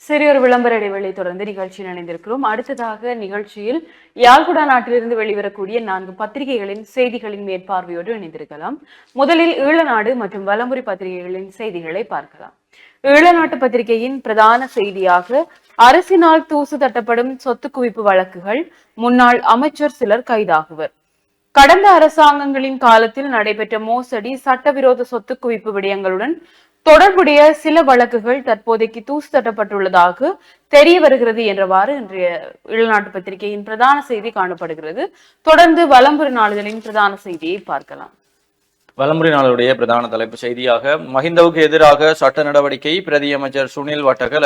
சிறியொரு விளம்பர இடைவெளி தொடர்ந்து நிகழ்ச்சியில் இணைந்திருக்கிறோம். அடுத்ததாக நிகழ்ச்சியில் யாழ்குடா நாட்டிலிருந்து வெளிவரக்கூடிய 4 பத்திரிகைகளின் செய்திகளின் மேற்பார்வையோடு இணைந்திருக்கலாம். முதலில் ஈழநாடு மற்றும் வலம்புரி பத்திரிகைகளின் செய்திகளை பார்க்கலாம். ஈழநாட்டு பத்திரிகையின் பிரதான செய்தியாக அரசினால் தூசு தட்டப்படும் சொத்து குவிப்பு வழக்குகள், முன்னாள் அமைச்சர் சிலர் கைதாகுவர். கடந்த அரசாங்கங்களின் காலத்தில் நடைபெற்ற மோசடி, சட்டவிரோத சொத்து குவிப்பு விடயங்களுடன் தொடர்புடைய சில வழக்குகள் தற்போதைக்கு தூசு தட்டப்பட்டுள்ளதாக தெரிய வருகிறது என்றவாறு இன்றைய ஈழநாட்டு பத்திரிகையின் பிரதான செய்தி காணப்படுகிறது. தொடர்ந்து வலம்புரி நாளிதழின் பிரதான செய்தியை பார்க்கலாம். வலம்புரி நாளுடைய பிரதான தலைப்பு செய்தியாக மஹிந்தவுக்கு எதிராக சட்ட நடவடிக்கை, பிரதி அமைச்சர் சுனில் வட்டகல.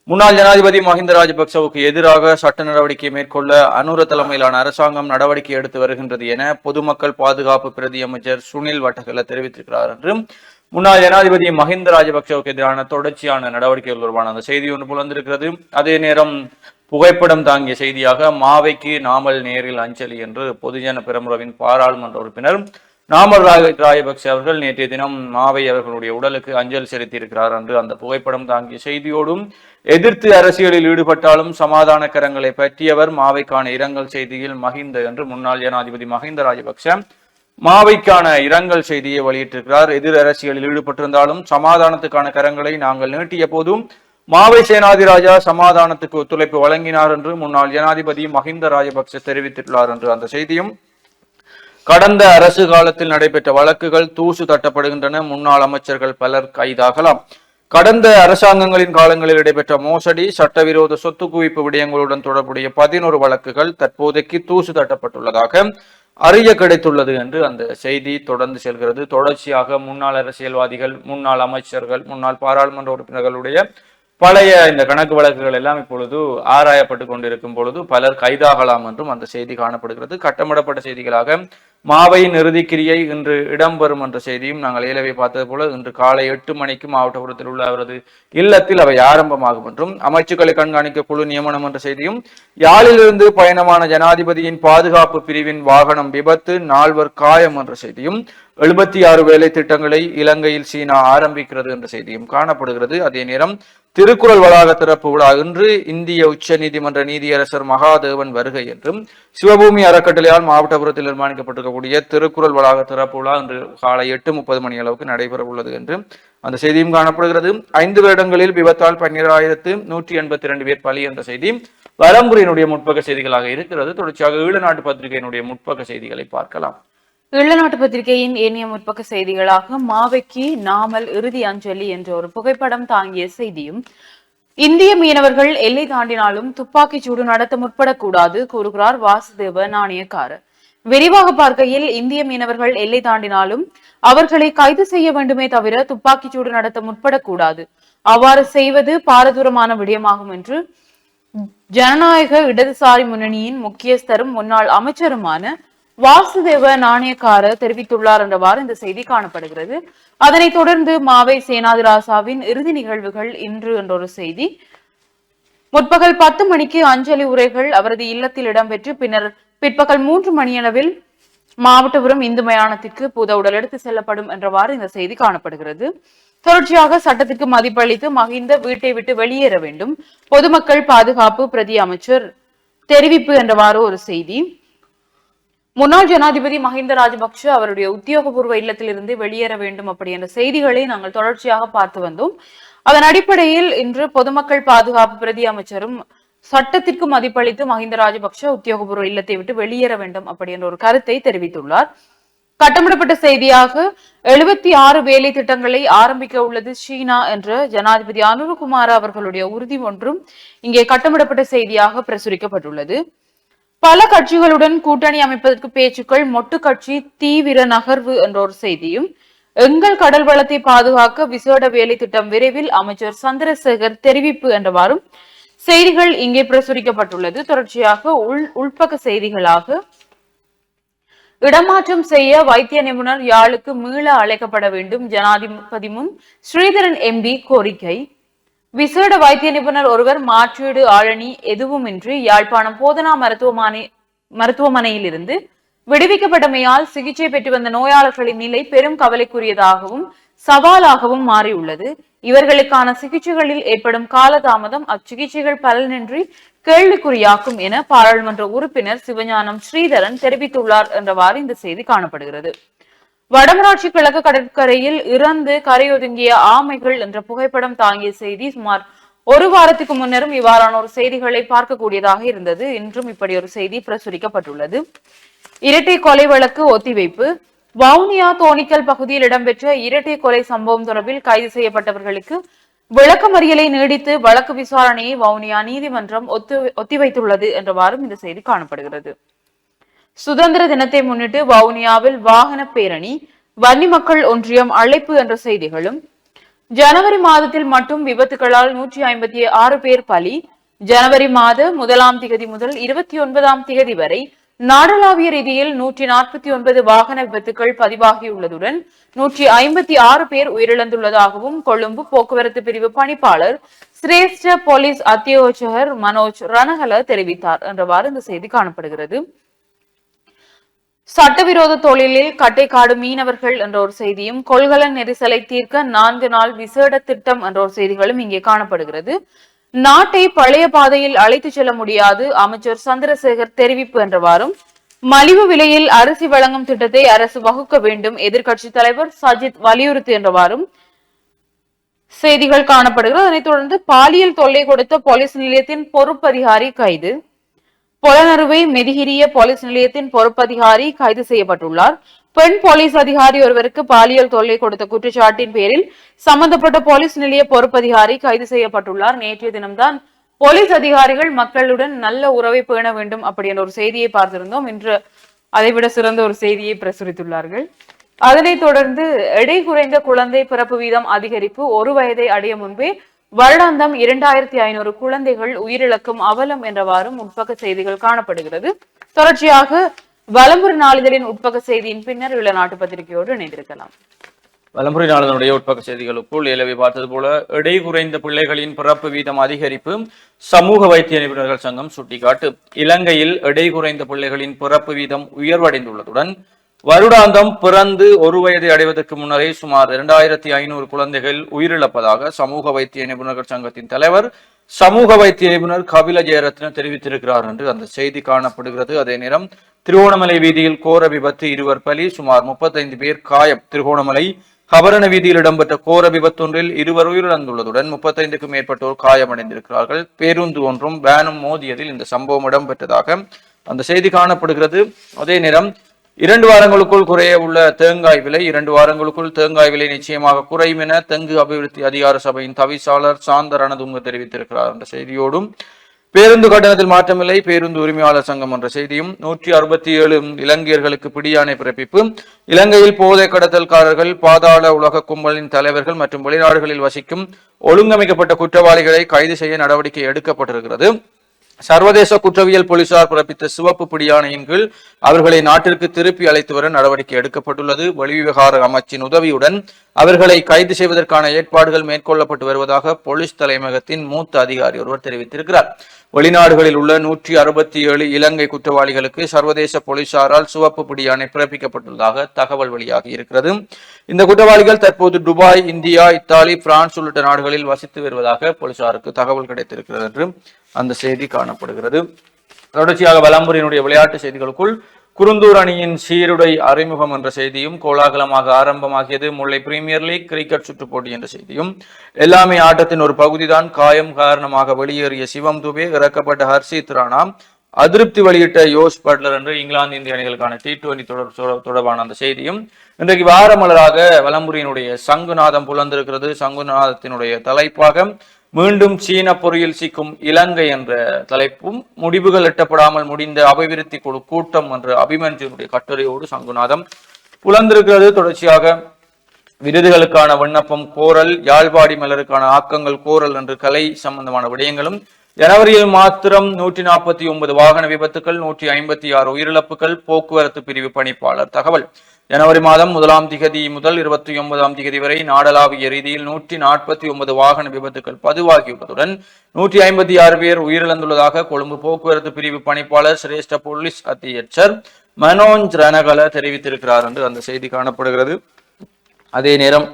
முன்னாள் ஜனாதிபதி மஹிந்த ராஜபக்சவுக்கு எதிராக சட்ட நடவடிக்கை மேற்கொள்ள அனுர தலைமையிலான அரசாங்கம் நடவடிக்கை எடுத்து வருகின்றது என பொதுமக்கள் பாதுகாப்பு பிரதி அமைச்சர் சுனில் வட்டகல தெரிவித்திருக்கிறார் என்றும் முன்னாள் ஜனாதிபதி மஹிந்த ராஜபக்சவுக்கு எதிரான தொடர்ச்சியான நடவடிக்கைகள் தொடர்பான அந்த செய்தி ஒன்று புலந்திருக்கிறது. அதே நேரம் புகைப்படம் தாங்கிய செய்தியாக மாவைக்கு நாமல் நேரில் அஞ்சலி என்று பொதுஜன பெரமுறவின் பாராளுமன்ற உறுப்பினர் நாமல் ராஜபக்ச அவர்கள் நேற்றைய தினம் மாவை அவர்களுடைய உடலுக்கு அஞ்சல் செலுத்தியிருக்கிறார் என்று அந்த புகைப்படம் தாங்கிய செய்தியோடும், எதிர்த்து அரசியலில் ஈடுபட்டாலும் சமாதான கரங்களை பற்றியவர், மாவைக்கான இரங்கல் செய்தியில் மஹிந்த என்று முன்னாள் ஜனாதிபதி மஹிந்த ராஜபக்ச மாவைக்கான இரங்கல் செய்தியை வெளியிட்டிருக்கிறார். எதிர் அரசியலில் ஈடுபட்டிருந்தாலும் சமாதானத்துக்கான கரங்களை நாங்கள் நீட்டிய போதும் மாவை சேனாதிராஜா சமாதானத்துக்கு ஒத்துழைப்பு வழங்கினார் என்று முன்னாள் ஜனாதிபதி மஹிந்த ராஜபக்ச தெரிவித்துள்ளார் என்று அந்த செய்தியும், கடந்த அரசு காலத்தில் நடைபெற்ற வழக்குகள் தூசு தட்டப்படுகின்றன, முன்னாள் அமைச்சர்கள் பலர் கைதாகலாம். கடந்த அரசாங்கங்களின் காலங்களில் நடைபெற்ற மோசடி, சட்டவிரோத சொத்து குவிப்பு விடயங்களுடன் தொடர்புடைய 11 வழக்குகள் தற்போதைக்கு தூசு தட்டப்பட்டுள்ளதாக அறிய கிடைத்துள்ளது என்று அந்த செய்தி தொடர்ந்து செல்கிறது. தொடர்ச்சியாக முன்னாள் அரசியல்வாதிகள், முன்னாள் அமைச்சர்கள், முன்னாள் பாராளுமன்ற உறுப்பினர்களுடைய பழைய இந்த கணக்கு வழக்குகள் எல்லாம் இப்பொழுது ஆராயப்பட்டு கொண்டிருக்கும் பொழுது பலர் கைதாகலாம் என்றும் அந்த செய்தி காணப்படுகிறது. கட்டமிடப்பட்ட செய்திகளாக மாவையின் இறுதிக்கிரியை இன்று இடம்பெறும் என்ற செய்தியும் நாங்கள் ஏலவே பார்த்தது போல இன்று காலை 8 மணிக்கு மாவட்டபுரத்தில் உள்ள அவரது இல்லத்தில் அவை ஆரம்பமாகும் என்றும், அமைச்சுக்களை கண்காணிக்க குழு நியமனம் என்ற செய்தியும், யாழிலிருந்து பயணமான ஜனாதிபதியின் பாதுகாப்பு பிரிவின் வாகனம் விபத்து, 4 காயம் என்ற செய்தியும், 76 வேலை திட்டங்களை இலங்கையில் சீனா ஆரம்பிக்கிறது என்ற செய்தியும் காணப்படுகிறது. அதே நேரம் திருக்குறள் வளாக திறப்பு விழா இன்று, இந்திய உச்ச நீதிமன்ற நீதியரசர் மகாதேவன் வருகை என்றும், சிவபூமி அறக்கட்டளையால் மாவட்டபுரத்தில் நிர்மாணிக்கப்பட்டிருக்கக்கூடிய திருக்குறள் வளாக திறப்பு விழா இன்று காலை 8:30 மணி அளவுக்கு நடைபெற உள்ளது என்று அந்த செய்தியும் காணப்படுகிறது. 5 வருடங்களில் விபத்தால் 12,182 பேர் பலி என்ற செய்தி வலம்புரியினுடைய முற்பக்க செய்திகளாக இருக்கிறது. தொடர்ச்சியாக ஈழநாட்டு பத்திரிகையினுடைய முற்பக்க செய்திகளை பார்க்கலாம். ஈழநாட்டு பத்திரிகையின் ஏனைய முற்பக்க செய்திகளாக மாவைக்கு நாமல் இறுதி அஞ்சலி என்ற ஒரு புகைப்படம் தாங்கிய செய்தியும், இந்திய மீனவர்கள் எல்லை தாண்டினாலும் துப்பாக்கி சூடு நடத்த முற்படக்கூடாது கூறுகிறார் வாசுதேவ நாணயக்காரர். விரிவாக பார்க்கையில், இந்திய மீனவர்கள் எல்லை தாண்டினாலும் அவர்களை கைது செய்ய வேண்டுமே தவிர துப்பாக்கி சூடு நடத்த முற்படக்கூடாது. அவ்வாறு செய்வது பாரதூரமான விடயமாகும் என்று ஜனநாயக இடதுசாரி முன்னணியின் முக்கியஸ்தரும் முன்னாள் அமைச்சருமான வாசுதேவ நாணயக்காரர் தெரிவித்துள்ளார் என்றவாறு இந்த செய்தி காணப்படுகிறது. அதனைத் தொடர்ந்து மாவை சேனாதிராசாவின் இறுதி நிகழ்வுகள் இன்று என்றொரு செய்தி. முற்பகல் 10 மணிக்கு அஞ்சலி உரைகள் அவரது இல்லத்தில் இடம்பெற்று பின்னர் பிற்பகல் 3 மணியளவில் மாவட்டபுரம் இந்து மயானத்திற்கு பூத உடல் எடுத்து செல்லப்படும் என்றவாறு இந்த செய்தி காணப்படுகிறது. தொடர்ச்சியாக சட்டத்திற்கு மதிப்பளித்து மஹிந்த வீட்டை விட்டு வெளியேற வேண்டும், பொதுமக்கள் பாதுகாப்பு பிரதி அமைச்சர் தெரிவிப்பு என்றவாறு ஒரு செய்தி. முன்னாள் ஜனாதிபதி மஹிந்த ராஜபக்ஷ அவருடைய உத்தியோகபூர்வ இல்லத்திலிருந்து வெளியேற வேண்டும் அப்படி என்ற செய்திகளை நாங்கள் தொடர்ச்சியாக பார்த்து வந்தோம். அதன் அடிப்படையில் இன்று பொதுமக்கள் பாதுகாப்பு பிரதி அமைச்சரும் சட்டத்திற்கு மதிப்பளித்து மஹிந்த ராஜபக்ஷ உத்தியோகபூர்வ இல்லத்தை விட்டு வெளியேற வேண்டும் அப்படி என்ற ஒரு கருத்தை தெரிவித்துள்ளார். கட்டமிடப்பட்ட செய்தியாக 76 வேலை திட்டங்களை ஆரம்பிக்க உள்ளது சீனா என்ற ஜனாதிபதி அனுரகுமார அவர்களுடைய உறுதி ஒன்றும் இங்கே கட்டமிடப்பட்ட செய்தியாக பிரசுரிக்கப்பட்டுள்ளது. பல கட்சிகளுடன் கூட்டணி அமைப்பதற்கு பேச்சுக்கள், மொட்டு கட்சி தீவிர நகர்வு என்ற ஒரு செய்தியும், எங்கள் கடல் வளத்தை பாதுகாக்க விசேட வேலை திட்டம் விரைவில் அமைச்சர் சந்திரசேகர் தெரிவிப்பு என்றவாறும் செய்திகள் இங்கே பிரசுரிக்கப்பட்டுள்ளது. தொடர்ச்சியாக உள்பக்க செய்திகளாக, இடமாற்றம் செய்ய வைத்திய நிபுணர் யாழுக்கு மீள அழைக்கப்பட வேண்டும், ஜனாதிபதி முன் ஸ்ரீதரன் எம்பி கோரிக்கை. விசேட வைத்திய நிபுணர் ஒருவர் மாற்றீடு ஆளணி எதுவுமின்றி யாழ்ப்பாணம் போதனா மருத்துவமனையில் இருந்து விடுவிக்கப்பட்டமையால் சிகிச்சை பெற்று வந்த நோயாளர்களின் நிலை பெரும் கவலைக்குரியதாகவும் சவாலாகவும் மாறியுள்ளது. இவர்களுக்கான சிகிச்சைகளில் ஏற்படும் காலதாமதம் அச்சிகிச்சைகள் பலனின்றி கேள்விக்குறியாக்கும் என பாராளுமன்ற உறுப்பினர் சிவஞானம் ஸ்ரீதரன் தெரிவித்துள்ளார் என்றவாறு இந்த செய்தி காணப்படுகிறது. வடமராட்சி கிழக்கு கடற்கரையில் இறந்து கரையொதுங்கிய ஆமைகள் என்ற புகைப்படம் தாங்கிய செய்தி சுமார் ஒரு வாரத்துக்கு முன்னரும் இவ்வாறான ஒரு செய்திகளை பார்க்கக்கூடியதாக இருந்தது. இன்றும் இப்படி ஒரு செய்தி பிரசுரிக்கப்பட்டுள்ளது. இரட்டை கொலை வழக்கு ஒத்திவைப்பு. வவுனியா தோணிக்கல் பகுதியில் இடம்பெற்ற இரட்டை கொலை சம்பவம் தொடர்பில் கைது செய்யப்பட்டவர்களுக்கு விளக்கமறியலை நீடித்து வழக்கு விசாரணையை வவுனியா நீதிமன்றம் ஒத்திவைத்துள்ளது என்றவாறும் இந்த செய்தி காணப்படுகிறது. சுதந்திர தினத்தை முன்னிட்டு வவுனியாவில் வாகன பேரணி, வன்னி மக்கள் ஒன்றியம் அழைப்பு என்ற செய்திகளும், ஜனவரி மாதத்தில் மட்டும் விபத்துகளால் 156 பேர் பலி. ஜனவரி மாத 1ஆம் திகதி முதல் 29ஆம் திகதி வரை நாடளாவிய ரீதியில் 149 வாகன விபத்துகள் பதிவாகியுள்ளதுடன் 156 பேர் உயிரிழந்துள்ளதாகவும் கொழும்பு போக்குவரத்து பிரிவு பணிப்பாளர் சிரேஷ்ட போலீஸ் அத்தியோட்சகர் மனோஜ் ரணகல தெரிவித்தார் என்றவாறு இந்த செய்தி காணப்படுகிறது. சட்டவிரோத தொழிலில் கட்டைக்காடு மீனவர்கள் என்ற ஒரு செய்தியும், கொள்கலன் நெரிசலை தீர்க்க 4 நாள் விசேட திட்டம் என்ற ஒரு செய்திகளும் இங்கே காணப்படுகிறது. நாட்டை பழைய பாதையில் அழைத்து செல்ல முடியாது, அமைச்சர் சந்திரசேகர் தெரிவிப்பு என்றவாறும், மலிவு விலையில் அரிசி வழங்கும் திட்டத்தை அரசு வகுக்க வேண்டும், எதிர்க்கட்சி தலைவர் சஜித் வலியுறுத்தி என்றவாறும் செய்திகள் காணப்படுகிறது. அதனைத் தொடர்ந்து பாலியல் தொல்லை கொடுத்த போலீஸ் நிலையத்தின் பொறுப்பதிகாரி கைது. பொலனறுவை மெதிகிரிய போலீஸ் நிலையத்தின் பொறுப்பதிகாரி கைது செய்யப்பட்டுள்ளார். பெண் போலீஸ் அதிகாரி ஒருவருக்கு பாலியல் தொல்லை கொடுத்த குற்றச்சாட்டின் பேரில் சம்பந்தப்பட்ட போலீஸ் நிலைய பொறுப்பதிகாரி கைது செய்யப்பட்டுள்ளார். நேற்றைய தினம்தான் போலீஸ் அதிகாரிகள் மக்களுடன் நல்ல உறவை பேண வேண்டும் அப்படின்ற ஒரு செய்தியை பார்த்திருந்தோம். இன்று அதைவிட சிறந்த ஒரு செய்தியை பிரசுரித்துள்ளார்கள். அதனைத் தொடர்ந்து எடை குறைந்த குழந்தை பிறப்பு வீதம் அதிகரிப்பு. 1 வயதை அடைய முன்பே வருடாந்தம் 2500 குழந்தைகள் உயிரிழக்கும் அவலம் என்றவாறும் உட்பக்க செய்திகள் காணப்படுகிறது. தொடர்ச்சியாக வலம்புரி நாளிதழின் உட்பக்க செய்தியின் பின்னர் உள்ள நாட்டு பத்திரிகையோடு இணைந்திருக்கலாம். வலம்புரி நாளிதழுடைய உட்பக்க செய்திகளுக்குள் ஏலவே பார்த்தது போல எடை குறைந்த பிள்ளைகளின் பிறப்பு வீதம் அதிகரிப்பு சமூக வைத்திய நிபுணர்கள் சங்கம் சுட்டிக்காட்டு. இலங்கையில் எடை குறைந்த பிள்ளைகளின் பிறப்பு வீதம் உயர்வடைந்துள்ளதுடன் வருடாந்தம் பிறந்து 1 வயதை அடைவதற்கு முன்னரே சுமார் 2500 குழந்தைகள் உயிரிழப்பதாக சமூக வைத்திய நிபுணர்கள் சங்கத்தின் தலைவர் சமூக வைத்திய நிபுணர் கபில ஜெயரத்ன தெரிவித்திருக்கிறார் என்று அந்த செய்தி காணப்படுகிறது. அதே நேரம் திருகோணமலை வீதியில் கோர விபத்து, 2 பலி, சுமார் 35 பேர் காயம். திருகோணமலை கபரண வீதியில் இடம்பெற்ற கோர விபத்தொன்றில் 2 உயிரிழந்துள்ளதுடன் 35க்கும் மேற்பட்டோர் காயமடைந்திருக்கிறார்கள். பேருந்து ஒன்றும் வேனும் மோதியதில் இந்த சம்பவம் இடம்பெற்றதாக அந்த செய்தி காணப்படுகிறது. அதே நேரம் 2 வாரங்களுக்குள் குறைய உள்ள தேங்காய் விலை, 2 வாரங்களுக்குள் தேங்காய் விலை நிச்சயமாக குறையும் என தெங்கு அபிவிருத்தி அதிகார சபையின் தவிசாளர் சாந்த ரணதுங்க தெரிவித்திருக்கிறார் என்ற செய்தியோடும், பேருந்து கட்டணத்தில் மாற்றமில்லை, பேருந்து உரிமையாளர் சங்கம் என்ற செய்தியும், 167 இலங்கையர்களுக்கு பிடியாணை பிறப்பிப்பு, இலங்கையில் போதை கடத்தல்காரர்கள், பாதாள உலக கும்பலின் தலைவர்கள் மற்றும் வெளிநாடுகளில் வசிக்கும் ஒழுங்கமைக்கப்பட்ட குற்றவாளிகளை கைது செய்ய நடவடிக்கை எடுக்கப்பட்டிருக்கிறது. சர்வதேச குற்றவியல் போலீசார் பிறப்பித்த சிவப்பு பிடியாணையின் கீழ் அவர்களை நாட்டிற்கு திருப்பி அழைத்து வர நடவடிக்கை எடுக்கப்பட்டுள்ளது. வெளிவிவகார அமைச்சின் உதவியுடன் அவர்களை கைது செய்வதற்கான ஏற்பாடுகள் மேற்கொள்ளப்பட்டு வருவதாக போலீஸ் தலைமையகத்தின் மூத்த அதிகாரி ஒருவர் தெரிவித்திருக்கிறார். வெளிநாடுகளில் உள்ள 167 இலங்கை குற்றவாளிகளுக்கு சர்வதேச போலீசாரால் சிவப்பு பிடியாணை பிறப்பிக்கப்பட்டுள்ளதாக தகவல் வெளியாகி இருக்கிறது. இந்த குற்றவாளிகள் தற்போது துபாய், இந்தியா, இத்தாலி, பிரான்ஸ் உள்ளிட்ட நாடுகளில் வசித்து வருவதாக போலீசாருக்கு தகவல் கிடைத்திருக்கிறது என்று அந்த செய்தி காணப்படுகிறது. தொடர்ச்சியாக வலம்புரியினுடைய விளையாட்டு செய்திகளுக்குள் குருந்தூர் அணியின் சீருடை அறிமுகம் என்ற செய்தியும், கோலாகலமாக ஆரம்பமாகியது முல்லை பிரீமியர் லீக் கிரிக்கெட் சுற்று போட்டி என்ற செய்தியும், எல்லாமே ஆட்டத்தின் ஒரு பகுதிதான், காயம் காரணமாக வெளியேறிய சிவம் துபே, இறக்கப்பட்ட ஹர்ஷித் ராணா, அதிருப்தி வெளியிட்ட யோஸ் பட்லர் என்று இங்கிலாந்து இந்திய அணிகளுக்கான T20 தொடர்பான அந்த செய்தியும், இன்றைக்கு வாரமலராக வலம்புரியினுடைய சங்குநாதம் புலந்திருக்கிறது. சங்குநாதத்தினுடைய தலைப்பாக மீண்டும் சீன பொறியில் சிக்கும் இலங்கை என்ற தலைப்பும், முடிவுகள் எட்டப்படாமல் முடிந்த அபிவிருத்தி குழு கூட்டம் என்ற அபிமன்யுடைய கட்டுரையோடு சங்குநாதம் புலந்திருக்கிறது. தொடர்ச்சியாக விருதுகளுக்கான விண்ணப்பம் கோரல், யாழ்ப்பாடி மலருக்கான ஆக்கங்கள் கோரல் என்று கலை சம்பந்தமான விடயங்களும், ஜனவரியில் மாத்திரம் 149 வாகன விபத்துக்கள், 156 உயிரிழப்புகள், போக்குவரத்து பிரிவு பணிப்பாளர் தகவல். ஜனவரி மாதம் 1ஆம் திகதி முதல் 29ஆம் திகதி வரை நாடளாவிய ரீதியில் 149 வாகன விபத்துக்கள் பதிவாகியுள்ளதுடன் 156 பேர் உயிரிழந்துள்ளதாக கொழும்பு போக்குவரத்து பிரிவு பணிப்பாளர் சிரேஷ்ட போலீஸ் அத்தியட்சர் மனோஜ் ரணகல தெரிவித்திருக்கிறார் என்று அந்த செய்தி காணப்படுகிறது. அதே நேரம்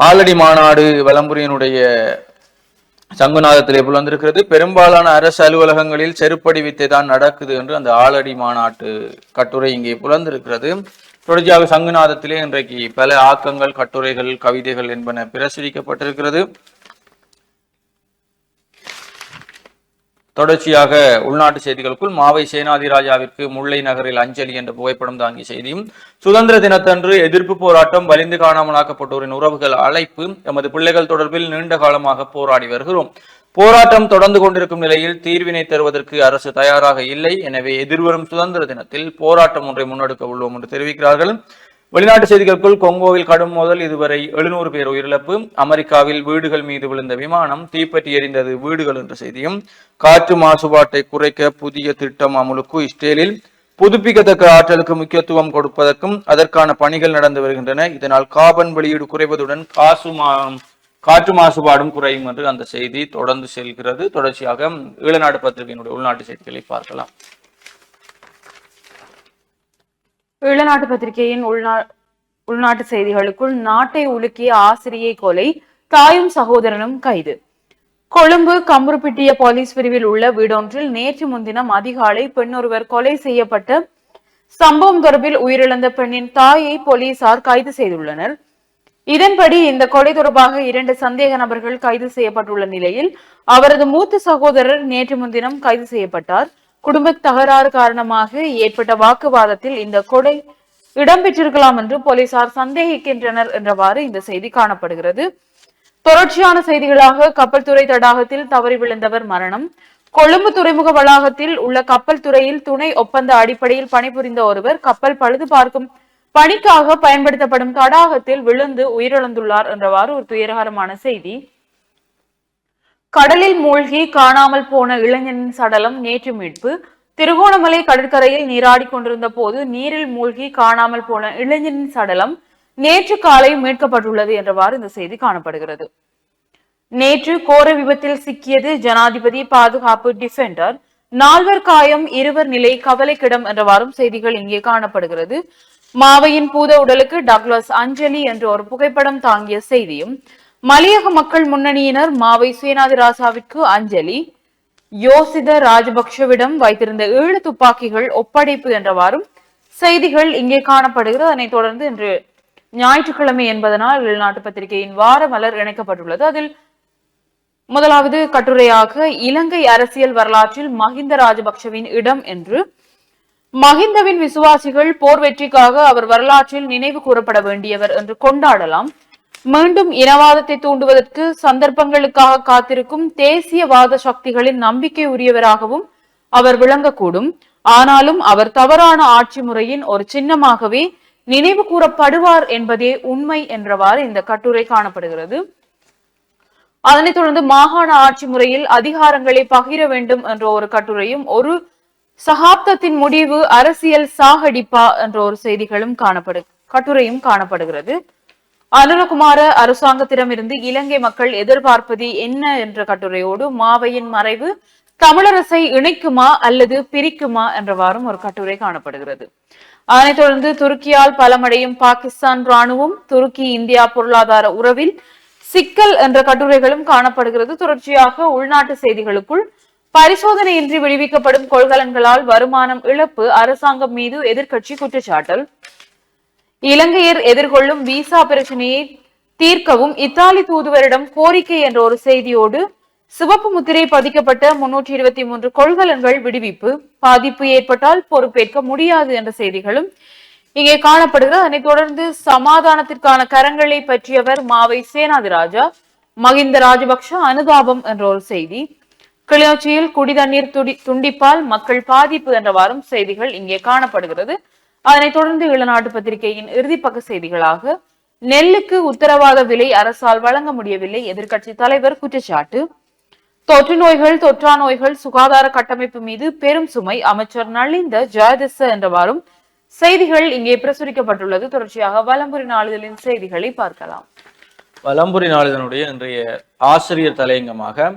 ஆலடி மாநாடு வலம்புரியினுடைய சங்குநாதத்திலே புலந்திருக்கிறது. பெரும்பாலான அரசு அலுவலகங்களில் செருப்படி வித்தை தான் நடக்குது என்று அந்த ஆலடி மாநாட்டு கட்டுரை இங்கே புலந்திருக்கிறது. தொடர்ச்சியாக சங்குநாதத்திலே இன்றைக்கு பல ஆக்கங்கள், கட்டுரைகள், கவிதைகள் என்பன பிரசுரிக்கப்பட்டிருக்கிறது. தொடர்ச்சியாக உள்நாட்டு செய்திகளுக்குள் மாவை சேனாதிராஜாவிற்கு முல்லை நகரில் அஞ்சலி என்ற புகைப்படம் தாங்கிய செய்தியும், சுதந்திர தினத்தன்று எதிர்ப்பு போராட்டம், வலிந்து காணாமலாக்கப்பட்டோரின் உறவுகள் அழைப்பு, எமது பிள்ளைகள் தொடர்பில் நீண்ட காலமாக போராடி வருகிறோம். போராட்டம் தொடர்ந்து கொண்டிருக்கும் நிலையில் தீர்வினை தருவதற்கு அரசு தயாராக இல்லை. எனவே எதிர்வரும் சுதந்திர தினத்தில் போராட்டம் ஒன்றை முன்னெடுக்க உள்ளோம் என்று தெரிவிக்கிறார்கள். வெளிநாட்டு செய்திகளுக்குள் கொங்கோவில் கடும் மோதல், இதுவரை 700 பேர் உயிரிழப்பு. அமெரிக்காவில் வீடுகள் மீது விழுந்த விமானம் தீப்பற்றி எரிந்தது வீடுகள் என்ற செய்தியும், காற்று மாசுபாட்டை குறைக்க புதிய திட்டம் அமுலுக்கு, இஸ்ரேலில் புதுப்பிக்கத்தக்க ஆற்றலுக்கு முக்கியத்துவம் கொடுப்பதற்கும் அதற்கான பணிகள் நடந்து வருகின்றன. இதனால் கார்பன் வெளியீடு குறைவதுடன் காற்று மாசுபாடும் குறையும் என்று அந்த செய்தி தொடர்ந்து செல்கிறது. தொடர்ச்சியாக ஈழநாடு பத்திரிகையினுடைய உள்நாட்டு செய்திகளை பார்க்கலாம். ஈழநாட்டு பத்திரிகையின் உள்நாட்டு செய்திகளுக்குள் நாட்டை உலுக்கிய ஆசிரியை கொலை, தாயும் சகோதரனும் கைது. கொழும்பு கம்புருப்பிட்டிய போலீஸ் பிரிவில் உள்ள வீடொன்றில் நேற்று முன்தினம் அதிகாலை பெண்ணொருவர் கொலை செய்யப்பட்ட சம்பவம் தொடர்பில் உயிரிழந்த பெண்ணின் தாயை போலீசார் கைது செய்துள்ளனர். இதன்படி இந்த கொலை தொடர்பாக 2 சந்தேக நபர்கள் கைது செய்யப்பட்டுள்ள நிலையில் அவரது மூத்த சகோதரர் நேற்று முன்தினம் கைது செய்யப்பட்டார். குடும்ப தகராறு காரணமாக ஏற்பட்ட வாக்குவாதத்தில் இந்த கொலை இடம்பெற்றிருக்கலாம் என்று போலீசார் சந்தேகிக்கின்றனர் என்றவாறு இந்த செய்தி காணப்படுகிறது. தொடர்ச்சியான செய்திகளாக கப்பல் துறை தடாகத்தில் தவறி விழுந்தவர் மரணம். கொழும்பு துறைமுக வளாகத்தில் உள்ள கப்பல் துறையில் துணை ஒப்பந்த அடிப்படையில் பணிபுரிந்த ஒருவர் கப்பல் பழுது பார்க்கும் பணிக்காக பயன்படுத்தப்படும் தடாகத்தில் விழுந்து உயிரிழந்துள்ளார் என்றவாறு ஒரு துயரகரமான செய்தி. கடலில் மூழ்கி காணாமல் போன இளைஞனின் சடலம் நேற்று மீட்பு. திருகோணமலை கடற்கரையில் நீராடி கொண்டிருந்த போது நீரில் மூழ்கி காணாமல் போன இளைஞனின் சடலம் நேற்று காலை மீட்கப்பட்டுள்ளது என்றவாறு இந்த செய்தி காணப்படுகிறது. நேற்று கோர விபத்தில் சிக்கியது ஜனாதிபதி பாதுகாப்பு டிஃபெண்டர், 4 காயம், 2 நிலை கவலைக்கிடம் என்றவாறும் செய்திகள் இங்கே காணப்படுகிறது. மாவையின் பூத உடலுக்கு டக்ளஸ் அஞ்சலி என்ற ஒரு புகைப்படம் தாங்கிய செய்தியும், மலையக மக்கள் முன்னணியினர் மாவை சேனாதிராசாவிற்கு அஞ்சலி, யோசித ராஜபக்ஷவிடம் வைத்திருந்த 7 துப்பாக்கிகள் ஒப்படைப்பு என்றவாறும் செய்திகள் இங்கே காணப்படுகிறது. அதனைத் தொடர்ந்து இன்று ஞாயிற்றுக்கிழமை என்பதனால் வெளிநாட்டு பத்திரிகையின் வார மலர் இணைக்கப்பட்டுள்ளது. அதில் முதலாவது கட்டுரையாக இலங்கை அரசியல் வரலாற்றில் மஹிந்த ராஜபக்ஷவின் இடம் என்று, மஹிந்தவின் விசுவாசிகள் போர் வெற்றிக்காக அவர் வரலாற்றில் நினைவு கூறப்பட வேண்டியவர் என்று கொண்டாடலாம். மீண்டும் இனவாதத்தை தூண்டுவதற்கு சந்தர்ப்பங்களுக்காக காத்திருக்கும் தேசியவாத சக்திகளின் நம்பிக்கை உரியவராகவும் அவர் விளங்கக்கூடும். ஆனாலும் அவர் தவறான ஆட்சி முறையின் ஒரு சின்னமாகவே நினைவு கூறப்படுவார் என்பதே உண்மை என்றவாறு இந்த கட்டுரை காணப்படுகிறது. அதனைத் தொடர்ந்து மாகாண ஆட்சி முறையில் அதிகாரங்களை பகிர வேண்டும் என்ற ஒரு கட்டுரையும், ஒரு சகாப்தத்தின் முடிவு அரசியல் சாகடிப்பா என்ற ஒரு செய்திகளும் கட்டுரையும் காணப்படுகிறது. அனுரகுமார அரசாங்கத்திடமிருந்து இலங்கை மக்கள் எதிர்பார்ப்பது என்ன என்ற கட்டுரையோடு மாவையின் மறைவு தமிழரசை இணைக்குமா அல்லது பிரிக்குமா என்றவாறும் ஒரு கட்டுரை காணப்படுகிறது. அதனைத் தொடர்ந்து துருக்கியால் பலமடையும் பாகிஸ்தான் ராணுவம், துருக்கி இந்தியா பொருளாதார உறவில் சிக்கல் என்ற கட்டுரைகளும் காணப்படுகிறது. தொடர்ச்சியாக உள்நாட்டு செய்திகளுக்குள் பரிசோதனையின்றி விடுவிக்கப்படும் கொள்கலன்களால் வருமானம் இழப்பு, அரசாங்கம் மீது எதிர்க்கட்சி குற்றச்சாட்டல், இலங்கையர் எதிர்கொள்ளும் விசா பிரச்சனையை தீர்க்கவும் இத்தாலி தூதுவரிடம் கோரிக்கை என்ற ஒரு செய்தியோடு சிவப்பு முத்திரை பதிக்கப்பட்ட 323 கொள்கலன்கள் விடுவிப்பு, பாதிப்பு ஏற்பட்டால் பொறுப்பேற்க முடியாது என்ற செய்திகளும் இங்கே காணப்படுகிறது. அதனைத் தொடர்ந்து சமாதானத்திற்கான கரங்களை பற்றியவர் மாவை சேனாதிராஜா, மஹிந்த ராஜபக்ஷ அனுதாபம் என்ற ஒரு செய்தி, கிளிநொச்சியில் குடிதண்ணீர் துண்டிப்பால் மக்கள் பாதிப்பு என்றவாறும் செய்திகள் இங்கே காணப்படுகிறது. அதனைத் தொடர்ந்து ஈழநாட்டு பத்திரிகையின் இறுதிப்பக்க செய்திகளாக நெல்லுக்கு உத்தரவாத விலை அரசால் வழங்க முடியவில்லை, எதிர்க்கட்சி தலைவர் குற்றச்சாட்டு, தொற்று நோய்கள், தொற்றா நோய்கள், சுகாதார கட்டமைப்பு மீது பெரும் சுமை, அமைச்சர் நலிந்த ஜெயதிச என்றவாறும் செய்திகள் இங்கே பிரசுரிக்கப்பட்டுள்ளது. தொடர்ச்சியாக வலம்புரி நாளிதழின் செய்திகளை பார்க்கலாம். வலம்புரி நாளிதனுடைய இன்றைய ஆசிரியர் தலையங்கமாக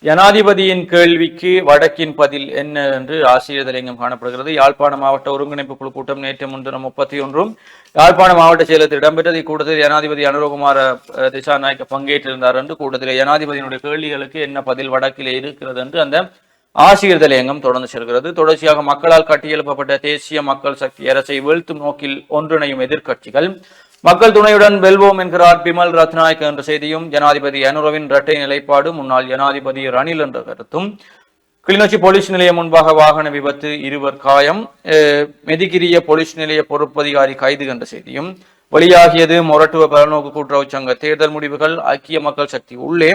ஜனாதிபதியின் கேள்விக்கு வடக்கின் பதில் என்ன என்று ஆசிரியர் தலையங்கம் காணப்படுகிறது. யாழ்ப்பாண மாவட்ட ஒருங்கிணைப்பு குழு கூட்டம் நேற்று முன்தினம் 31 யாழ்ப்பாண மாவட்ட செயலகத்தில் இடம்பெற்றது. இக்கூட்டத்தில் ஜனாதிபதி அனுரகுமார திசாநாயக்க பங்கேற்றிருந்தார் என்று கூட்டத்தில் ஜனாதிபதியினுடைய கேள்விகளுக்கு என்ன பதில் வடக்கிலே இருக்கிறது என்று அந்த ஆசிரியர் தலையங்கம் தொடர்ந்து செல்கிறது. தொடர்ச்சியாக மக்களால் கட்டியெழுப்பப்பட்ட தேசிய மக்கள் சக்தி அரசை வீழ்த்தும் நோக்கில் ஒன்றிணையும் எதிர்க்கட்சிகள், மக்கள் துணையுடன் வெல்வோம் என்கிறார் பிமல் ரத்நாயக் என்ற செய்தியும், ஜனாதிபதி அனுரவின் இரட்டை நிலைப்பாடு, முன்னாள் ஜனாதிபதி ரணில் என்ற கருத்தும், கிளிநொச்சி போலீஸ் நிலையம் முன்பாக வாகன விபத்து 2 காயம், மெதிகிரிய போலீஸ் நிலைய பொறுப்பதிகாரி கைது என்ற செய்தியும் வெளியாகியது. மொரட்டுவ பலநோக்கு கூட்டுறவு சங்க தேர்தல் முடிவுகள், ஐக்கிய மக்கள் சக்தி உள்ளே,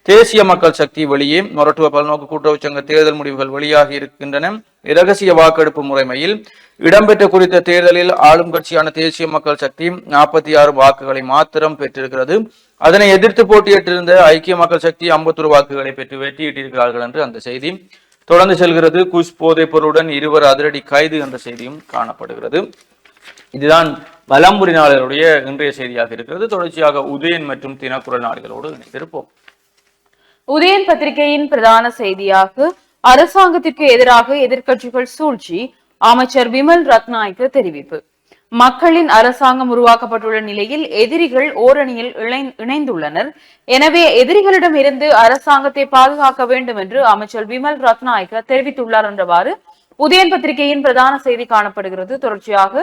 தேசிய மக்கள் சக்தி வெளியே. மொரட்டுவ பலநோக்கு கூட்டுறவு சங்க தேர்தல் முடிவுகள் வெளியாகி இருக்கின்றன. இரகசிய வாக்கெடுப்பு முறைமையில் இடம்பெற்ற குறித்த தேர்தலில் ஆளும் கட்சியான தேசிய மக்கள் சக்தி 46 வாக்குகளை மாத்திரம் பெற்றிருக்கிறது. அதனை எதிர்த்து போட்டியிட்டிருந்த ஐக்கிய மக்கள் சக்தி 51 வாக்குகளை பெற்று வெற்றியிட்டிருக்கிறார்கள் என்று அந்த செய்தி தொடர்ந்து செல்கிறது. குஷ் போதைப் பொருளுடன் 2 அதிரடி கைது என்ற செய்தியும் காணப்படுகிறது. இதுதான் வலம்புரி நாளிதழுடைய இன்றைய செய்தியாக இருக்கிறது. தொடர்ச்சியாக உதயன் மற்றும் தினக்குரல் நாளிதழோடு இணைந்திருப்போம். உதயன் பத்திரிகையின் பிரதான செய்தியாக அரசாங்கத்திற்கு எதிராக எதிர்க்கட்சிகள் சூழ்ச்சி, அமைச்சர் விமல் ரத்நாயக்க தெரிவிப்பு. மக்களின் அரசாங்கம் உருவாக்கப்பட்டுள்ள நிலையில் எதிரிகள் ஓரணியில் இணைந்துள்ளனர். எனவே எதிரிகளிடம் இருந்து அரசாங்கத்தை பாதுகாக்க வேண்டும் என்று அமைச்சர் விமல் ரத்நாயக்க தெரிவித்துள்ளார் என்றவாறு உதயன் பத்திரிகையின் பிரதான செய்தி காணப்படுகிறது. தொடர்ச்சியாக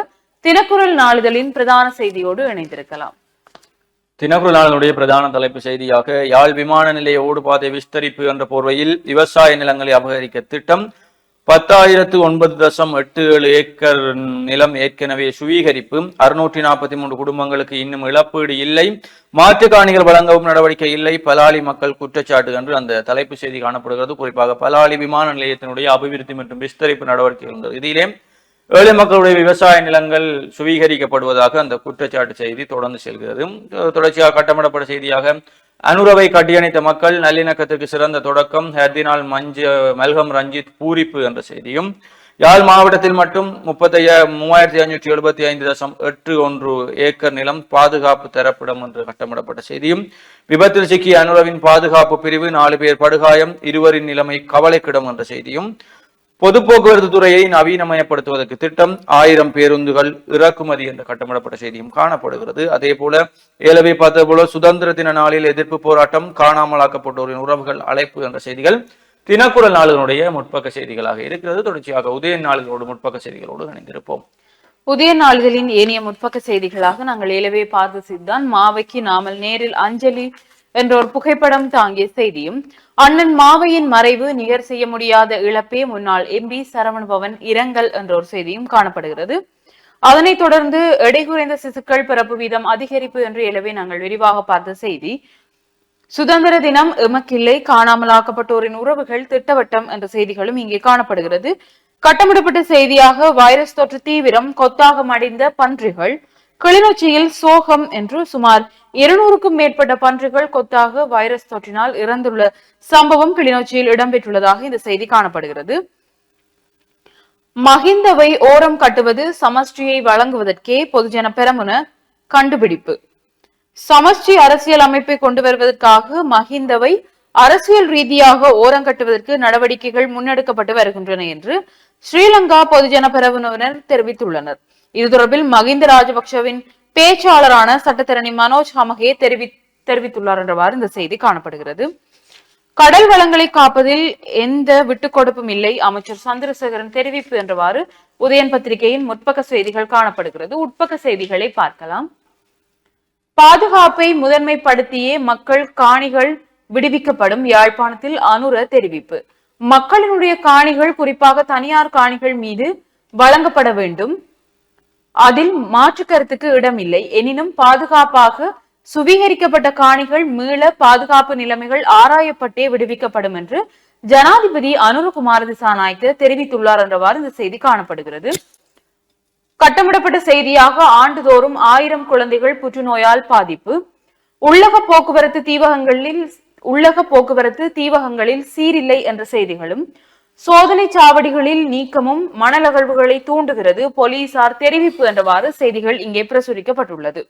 தினக்குரல் நாளிதழின் பிரதான செய்தியோடு இணைந்திருக்கலாம். தினக்குரல் நாளினுடைய பிரதான தலைப்பு செய்தியாக யாழ் விமான நிலைய ஓடுபாதை விஸ்தரிப்பு என்ற போர்வையில் விவசாய நிலங்களை அபகரிக்க திட்டம், 10,009.87 ஏக்கர் நிலம் ஏற்கனவே சுவீகரிப்பு, 643 குடும்பங்களுக்கு இன்னும் இழப்பீடு இல்லை, மாற்று காணிகள் வழங்கவும் நடவடிக்கை இல்லை, பலாலி மக்கள் குற்றச்சாட்டு என்று அந்த தலைப்பு செய்தி காணப்படுகிறது. குறிப்பாக பலாலி விமான நிலையத்தினுடைய அபிவிருத்தி மற்றும் விஸ்தரிப்பு நடவடிக்கைகள் இதிலே ஏழை மக்களுடைய விவசாய நிலங்கள் சுவீகரிக்கப்படுவதாக அந்த குற்றச்சாட்டு செய்தி தொடர்ந்து செல்கிறது. தொடர்ச்சியாக கட்டமிடப்பட்ட செய்தியாக அனுரவை கட்டியணைத்த மக்கள் நல்லிணக்கத்திற்கு சிறந்த தொடக்கம், ஹர்தினால் மல்கம் ரஞ்சித் பூரிப்பு என்ற செய்தியும், யாழ் மாவட்டத்தில் மட்டும் 3575.81 ஏக்கர் நிலம் பாதுகாப்பு தரப்பிடம் என்று கட்டமிடப்பட்ட செய்தியும், விபத்தில் சிக்கிய அனுரவின் பாதுகாப்பு பிரிவு 4 பேர் படுகாயம், 2 நிலைமை கவலைக்கிடம் என்ற செய்தியும், பொது போக்குவரத்து துறையை நவீனமயப்படுத்துவதற்கு திட்டம், 1000 பேருந்துகள் இறக்குமதி என்ற கட்டமிடப்பட்ட செய்தியும் காணப்படுகிறது. அதே போல ஏலவை பார்த்தது போல சுதந்திர தின நாளில் எதிர்ப்பு போராட்டம், காணாமலாக்கப்பட்டோரின் உறவுகள் அழைப்பு என்ற செய்திகள் தினக்குரல் நாளினுடைய முற்பக்க செய்திகளாக இருக்கிறது. தொடர்ச்சியாக உதயன் நாளிலோடு முற்பக்க செய்திகளோடு இணைந்திருப்போம். உதயன் நாளிதழின் ஏனைய முற்பக்க செய்திகளாக நாங்கள் ஏலவே பார்த்த செய்திதான் மாவைக்கு நாமல் நேரில் அஞ்சலி என்ற ஒரு புகைப்படம் தாங்கிய செய்தியும், அண்ணன் மாவையின் மறைவு நிகர் செய்ய முடியாத இழப்பே, முன்னாள் எம்பி சரவணபவன் இரங்கல் என்ற ஒரு செய்தியும் காணப்படுகிறது. அதனைத் தொடர்ந்து எடை குறைந்த சிசுக்கள் பிறப்பு வீதம் அதிகரிப்பு என்று எனவே நாங்கள் விரிவாக பார்த்த செய்தி, சுதந்திர தினம் எமக்கில்லை, காணாமலாக்கப்பட்டோரின் உறவுகள் திட்டவட்டம் என்ற செய்திகளும் இங்கே காணப்படுகிறது. கட்டமிடப்பட்ட செய்தியாக வைரஸ் தொற்று தீவிரம், கொத்தாக மடிந்த பன்றிகள், கிளிநொச்சியில் சோகம் என்று சுமார் 200க்கும் மேற்பட்ட பன்றிகள் கொத்தாக வைரஸ் தொற்றினால் இறந்துள்ள சம்பவம் கிளிநொச்சியில் இடம்பெற்றுள்ளதாக இந்த செய்தி காணப்படுகிறது. மஹிந்தவை ஓரம் கட்டுவது சமஷ்டியை வழங்குவதற்கே பொதுஜன பெரமுன கண்டுபிடிப்பு. சமஷ்டி அரசியல் அமைப்பை கொண்டு வருவதற்காக மஹிந்தவை அரசியல் ரீதியாக ஓரங்கட்டுவதற்கு நடவடிக்கைகள் முன்னெடுக்கப்பட்டு வருகின்றன என்று ஸ்ரீலங்கா பொதுஜன பெரமுனவினர் தெரிவித்துள்ளனர். இது தொடர்பில் மஹிந்த ராஜபக்சவின் பேச்சாளரான சட்டத்தரணி மனோஜ் ஹமகே தெரிவித்துள்ளார் என்றவாறு இந்த செய்தி காணப்படுகிறது. கடல் வளங்களை காப்பதில் எந்த விட்டுக் கொடுப்பும் இல்லை, அமைச்சர் சந்திரசேகரன் தெரிவிப்பு என்றவாறு உதயன் பத்திரிகையின் முற்பக்க செய்திகள் காணப்படுகிறது. உட்பக்க செய்திகளை பார்க்கலாம். பாதுகாப்பை முதன்மைப்படுத்தியே மக்கள் காணிகள் விடுவிக்கப்படும், யாழ்ப்பாணத்தில் அனுர தெரிவிப்பு. மக்களினுடைய காணிகள் குறிப்பாக தனியார் காணிகள் மீது வழங்கப்பட வேண்டும், அதில் மாற்று கருத்துக்கு இடமில்லை. எனினும் பாதுகாப்பாக சுவீகரிக்கப்பட்ட காணிகள் மீள பாதுகாப்பு நிலைமைகள் ஆராயப்பட்டே விடுவிக்கப்படும் என்று ஜனாதிபதி அனுரகுமார திசாநாயக்க தெரிவித்துள்ளார் என்றவாறு இந்த செய்தி காணப்படுகிறது. கட்டமிடப்பட்ட செய்தியாக ஆண்டுதோறும் 1000 குழந்தைகள் புற்றுநோயால் பாதிப்பு, உள்ளக போக்குவரத்து தீவகங்களில் சீரில்லை என்ற செய்திகளும், சோதனை சாவடிகளில் நீக்கமும் மணல் அகழ்வுகளை தூண்டுகிறது, போலீசார் தெரிவிப்பு என்றவாறு செய்திகள் இங்கே பிரசுரிக்கப்பட்டுள்ளது.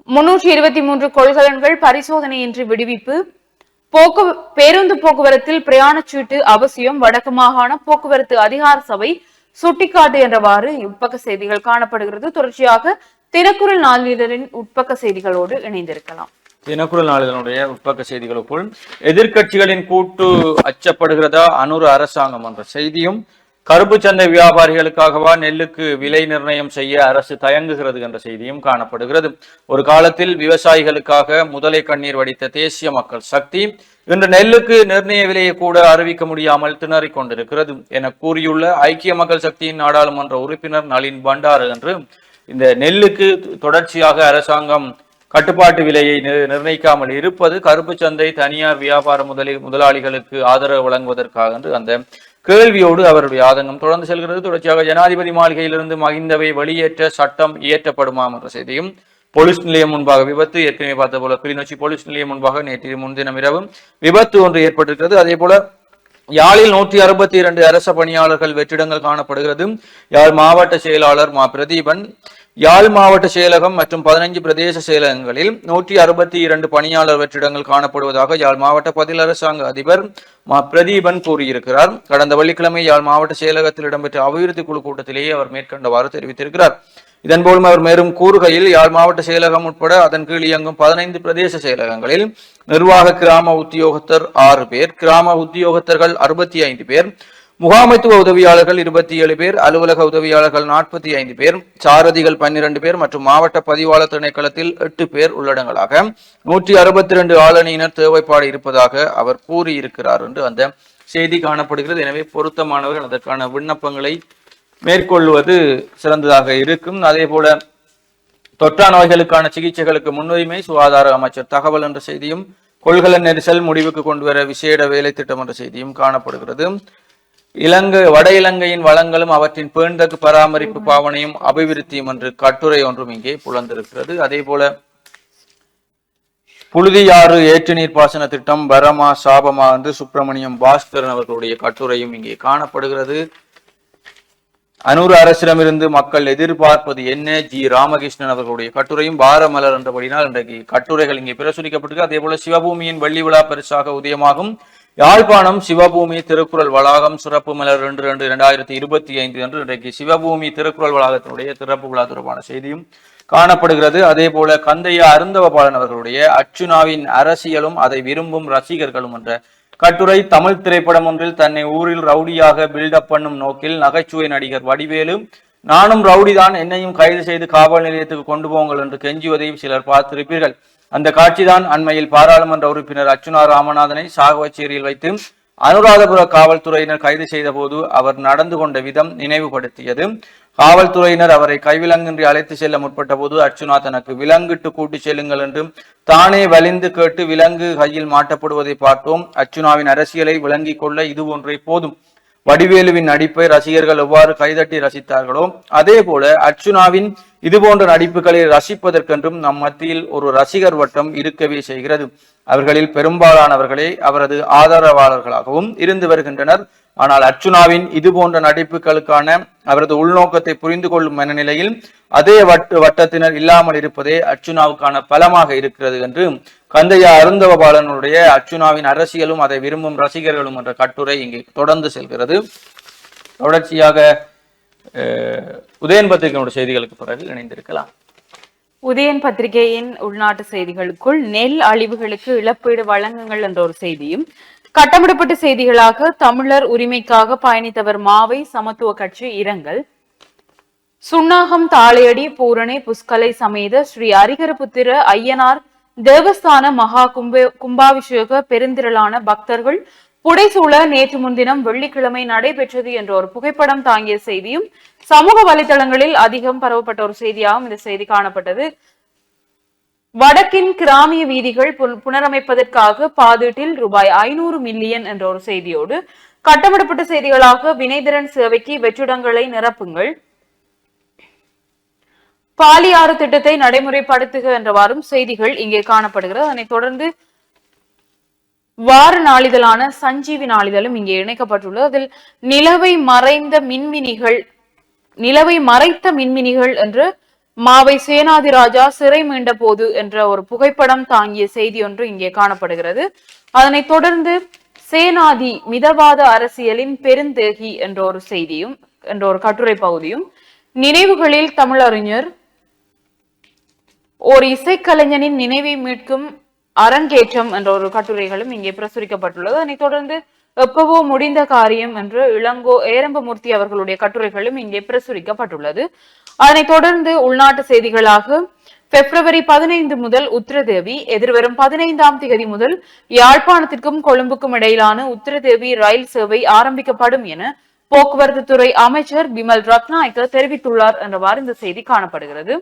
323 கொள்கலன்கள் பரிசோதனையின்றி விடுவிப்பு, பேருந்து போக்குவரத்தில் பிரயாணச் சீட்டு அவசியம், வடக்கு மாகாண போக்குவரத்து அதிகார சபை சுட்டிக்காட்டு என்றவாறு உட்பக்க செய்திகள் காணப்படுகிறது. தொடர்ச்சியாக தினக்குரல் நாளிதழின் உட்பக்க செய்திகளோடு இணைந்திருக்கலாம். தினக்குரல் நாளிதழுடைய உட்பக்க செய்திகளுக்குள் எதிர்க்கட்சிகளின் கூட்டு அச்சப்படுகிறதா அனுர அரசாங்கம் என்ற செய்தியும், கருப்பு சந்தை வியாபாரிகளுக்காகவா நெல்லுக்கு விலை நிர்ணயம் செய்ய அரசு தயங்குகிறது என்ற செய்தியும் காணப்படுகிறது. ஒரு காலத்தில் விவசாயிகளுக்காக முதலை கண்ணீர் வடித்த தேசிய மக்கள் சக்தி இன்று நெல்லுக்கு நிர்ணய விலையை கூட அறிவிக்க முடியாமல் திணறிக் கொண்டிருக்கிறது என கூறியுள்ள ஐக்கிய மக்கள் சக்தியின் நாடாளுமன்ற உறுப்பினர் நளின் பண்டாரு என்று இந்த நெல்லுக்கு தொடர்ச்சியாக அரசாங்கம் கட்டுப்பாட்டு விலையை நிர்ணயிக்காமல் இருப்பது கருப்பு சந்தை தனியார் வியாபார முதலாளிகளுக்கு ஆதரவு வழங்குவதற்காக என்று அந்த கேள்வியோடு அவருடைய ஆதங்கம் தொடர்ந்து செல்கிறது. தொடர்ச்சியாக ஜனாதிபதி மாளிகையிலிருந்து மகிந்தவை வெளியேற்ற சட்டம் இயற்றப்படுமாம் என்ற செய்தியும், போலீஸ் நிலையம் முன்பாக விபத்து, ஏற்கனவே பார்த்த போல கிளிநொச்சி போலீஸ் நிலையம் முன்பாக நேற்று முன்தினம் இரவு விபத்து ஒன்று ஏற்பட்டிருக்கிறது. அதே போல யாழில் 162 அரச பணியாளர்கள் வெற்றிடங்கள் காணப்படுகிறது. யாழ் மாவட்ட செயலாளர் மா பிரதீபன் யாழ் மாவட்ட செயலகம் மற்றும் 15 பிரதேச செயலகங்களில் 162 பணியாளர் வெற்றிடங்கள் காணப்படுவதாக யாழ் மாவட்ட பதில் அரசாங்க அதிபர் மா பிரதீபன் கூறியிருக்கிறார். கடந்த வெள்ளிக்கிழமை யாழ் மாவட்ட செயலகத்தில் இடம்பெற்ற அபிவிருத்தி குழு கூட்டத்திலேயே அவர் மேற்கண்டவாறு தெரிவித்திருக்கிறார். இதன்போலும் அவர் மேலும் கூறுகையில், யாழ் மாவட்ட செயலகம் உட்பட அதன் கீழ் இயங்கும் 15 பிரதேச செயலகங்களில் நிர்வாக கிராம உத்தியோகத்தர் 6 பேர், கிராம உத்தியோகத்தர்கள் 65 பேர், முகாமைத்துவ உதவியாளர்கள் 27 பேர், அலுவலக உதவியாளர்கள் 45 பேர், சாரதிகள் 12 பேர் மற்றும் மாவட்ட பதிவாளர் திணைக்களத்தில் 8 பேர் உள்ளடங்கலாக 162 ஆளணியினர் தேவைப்பாடு இருப்பதாக அவர் கூறியிருக்கிறார் என்று அந்த செய்தி காணப்படுகிறது. எனவே பொருத்தமானவர்கள் அதற்கான விண்ணப்பங்களை மேற்கொள்வது சிறந்ததாக இருக்கும். அதே போல தொற்றா நோய்களுக்கான சிகிச்சைகளுக்கு முன்னுரிமை சுகாதார அமைச்சர் தகவல் என்ற செய்தியும், கொள்கலன் நெரிசல் முடிவுக்கு கொண்டு வர விசேட வேலை திட்டம் என்ற செய்தியும் காணப்படுகிறது. வட இலங்கையின் வளங்களும் அவற்றின் பேண்தகு பராமரிப்பு பாவனையும் அபிவிருத்தியும் என்று கட்டுரை ஒன்றும் இங்கே புலந்திருக்கிறது. அதே போல புழுதியாறு ஏற்று நீர் பாசன திட்டம் பரமா சாபமா என்று சுப்பிரமணியம் பாஸ்கரன் அவர்களுடைய கட்டுரையும் இங்கே காணப்படுகிறது. அனூர் அரசிடமிருந்து மக்கள் எதிர்பார்ப்பது என்ன, ஜி ராமகிருஷ்ணன் அவர்களுடைய கட்டுரையும் பாரமலர் என்றபடினால் இன்றைக்கு கட்டுரைகள் இங்கே பிரசுரிக்கப்பட்டிருக்கு. அதே போல சிவபூமியின் வெள்ளி விழா பரிசாக உதயமாகும் யாழ்ப்பாணம் சிவபூமி திருக்குறள் வளாகம் சிறப்பு மலர் 2/2/2025 என்று இன்றைக்கு சிவபூமி திருக்குறள் வளாகத்தினுடைய திறப்பு விழா தொடர்பான செய்தியும் காணப்படுகிறது. அதே போல கந்தையா அருந்தவபாலன் அவர்களுடைய அர்ச்சுனாவின் அரசியலும் அதை விரும்பும் ரசிகர்களும் என்ற கட்டுரை, தமிழ் திரைப்படம் ஒன்றில் தன்னை ஊரில் ரவுடியாக பில்டப் பண்ணும் நோக்கில் நகைச்சுவை நடிகர் வடிவேலு, நானும் ரவுடிதான், என்னையும் கைது செய்து காவல் நிலையத்துக்கு கொண்டு போங்கள் என்று கெஞ்சுவதையும் சிலர் பார்த்திருப்பீர்கள். அந்த காட்சிதான் அண்மையில் பாராளுமன்ற உறுப்பினர் அர்ச்சுனா ராமநாதனை சாகவச்சேரியில் வைத்து அனுராதபுர காவல்துறையினர் கைது செய்த போது அவர் நடந்து கொண்ட விதம் நினைவுபடுத்தியது. காவல்துறையினர் அவரை கைவிலங்கின்றி அழைத்து செல்ல முற்பட்ட போது அர்ச்சுனா தனக்கு விலங்கிட்டு கூட்டி செல்லுங்கள் என்று தானே வலிந்து கேட்டு விலங்கு கையில் மாட்டப்படுவதை பார்த்தோம். அர்ச்சுனாவின் அரசியலை விளங்கிக் கொள்ள இது ஒன்றே போதும். வடிவேலுவின் நடிப்பை ரசிகர்கள் எவ்வாறு கைதட்டி ரசித்தார்களோ அதே போல அர்ச்சுனாவின் இதுபோன்ற நடிப்புகளை ரசிப்பதற்கென்றும் நம் மத்தியில் ஒரு ரசிகர் வட்டம் இருக்கவே செய்கிறது. அவர்களில் பெரும்பாலானவர்களே அவரது ஆதரவாளர்களாகவும் இருந்து வருகின்றனர். ஆனால் அர்ச்சுனாவின் இது போன்ற நடிப்புகளுக்கான அவரது உள்நோக்கத்தை புரிந்து கொள்ளும் மனநிலையில் அதே வட்டத்தினர் இல்லாமல் இருப்பதே அர்ச்சுனாவுக்கான பலமாக இருக்கிறது என்று கந்தையா அருந்தவபாலனுடைய அர்ச்சுனாவின் அரசியலும் அதை விரும்பும் ரசிகர்களும் என்ற கட்டுரை இங்கே தொடர்ந்து செல்கிறது. தொடர்ச்சியாக உதயன் பத்திரிகையினுடைய செய்திகளுக்கு பிறகு இணைந்திருக்கலாம். உதயன் பத்திரிகையின் உள்நாட்டு செய்திகளுக்குள் நெல் அழிவுகளுக்கு இழப்பீடு வழங்குங்கள் என்ற ஒரு செய்தியும், கட்டமிடப்பட்ட செய்திகளாக தமிழர் உரிமைக்காக பயணித்தவர் மாவை சமத்துவ கட்சி இரங்கல், சுன்னாகம் தாளையடி பூரணி புஷ்கலை சமேத ஸ்ரீ அரிகரபுத்திர ஐயனார் தேவஸ்தான மகா கும்பாபிஷேக பெருந்திரளான பக்தர்கள் புடைசூழ நேற்று முன்தினம் வெள்ளிக்கிழமை நடைபெற்றது என்ற ஒரு புகைப்படம் தாங்கிய செய்தியும் சமூக வலைதளங்களில் அதிகம் பரவப்பட்ட ஒரு செய்தியாகவும் இந்த செய்தி காணப்பட்டது. வடக்கின் கிராமிய வீதிகள் புனரமைப்பதற்காக பாதீட்டில் ரூபாய் 500 மில்லியன் என்ற ஒரு செய்தியோடு கட்டமிடப்பட்ட செய்திகளாக வினைதிறன் சேவைக்கு வெற்றிடங்களை நிரப்புங்கள், பாலியாறு திட்டத்தை நடைமுறைப்படுத்துக என்றவாறும் செய்திகள் இங்கே காணப்படுகிறது. அதனைத் தொடர்ந்து வார நாளிதழான சஞ்சீவி நாளிதழும் இங்கே இணைக்கப்பட்டுள்ளது. அதில் நிலவை மறைத்த மின்மினிகள் என்று மாவை சேனாதிராஜா சிறை மீண்ட போது என்ற ஒரு புகைப்படம் தாங்கிய செய்தி ஒன்று இங்கே காணப்படுகிறது. அதனைத் தொடர்ந்து சேனாதி மிதவாத அரசியலின் பெருந்தேகி என்ற ஒரு செய்தியும் என்ற ஒரு கட்டுரை பகுதியும், நினைவுகளில் தமிழறிஞர் ஒரு இசைக்கலைஞனின் நினைவை மீட்கும் அரங்கேற்றம் என்ற ஒரு கட்டுரைகளும் இங்கே பிரசுரிக்கப்பட்டுள்ளது. அதனைத் தொடர்ந்து எப்பவோ முடிந்த காரியம் என்று இளங்கோ ஏரம்பமூர்த்தி அவர்களுடைய கட்டுரைகளும் இங்கே பிரசுரிக்கப்பட்டுள்ளது. அதனைத் தொடர்ந்து உள்நாட்டு செய்திகளாக பிப்ரவரி 15 முதல் உத்திரதேவி, எதிர்வரும் 15ஆம் தேதி முதல் யாழ்ப்பாணத்திற்கும் கொழும்புக்கும் இடையிலான உத்திரதேவி ரயில் சேவை ஆரம்பிக்கப்படும் என போக்குவரத்து துறை அமைச்சர் பிமல் ரத்நாயக்க தெரிவித்துள்ளார் என்றவாறு இந்த செய்தி காணப்படுகிறது.